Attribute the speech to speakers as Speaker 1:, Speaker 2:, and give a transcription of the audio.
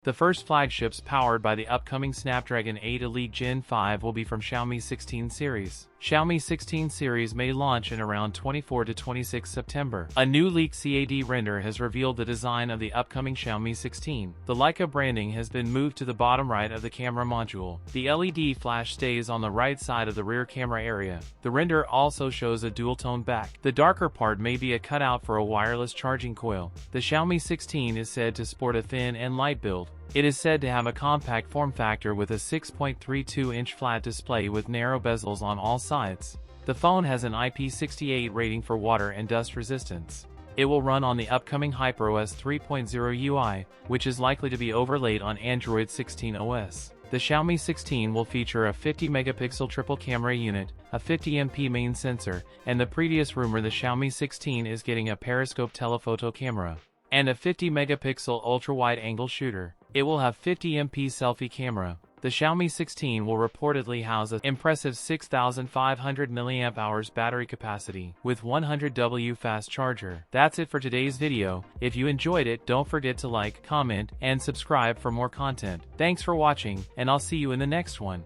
Speaker 1: The first flagships powered by the upcoming Snapdragon 8 Elite Gen 5 will be from Xiaomi 16 series. Xiaomi 16 series may launch in around 24 to 26 September. A new leaked CAD render has revealed the design of the upcoming Xiaomi 16. The Leica branding has been moved to the bottom right of the camera module. The LED flash stays on the right side of the rear camera area. The render also shows a dual-tone back. The darker part may be a cutout for a wireless charging coil. The Xiaomi 16 is said to sport a thin and light build. It is said to have a compact form factor with a 6.32-inch flat display with narrow bezels on all sides. The phone has an IP68 rating for water and dust resistance. It will run on the upcoming HyperOS 3.0 UI, which is likely to be overlaid on Android 16 OS. The Xiaomi 16 will feature a 50-megapixel triple camera unit, a 50MP main sensor, and the previous rumor the Xiaomi 16 is getting a periscope telephoto camera and a 50-megapixel ultra-wide-angle shooter. It will have 50MP selfie camera. The Xiaomi 16 will reportedly house an impressive 6,500 mAh battery capacity with 100W fast charger. That's it for today's video. If you enjoyed it, don't forget to like, comment, and subscribe for more content. Thanks for watching, and I'll see you in the next one.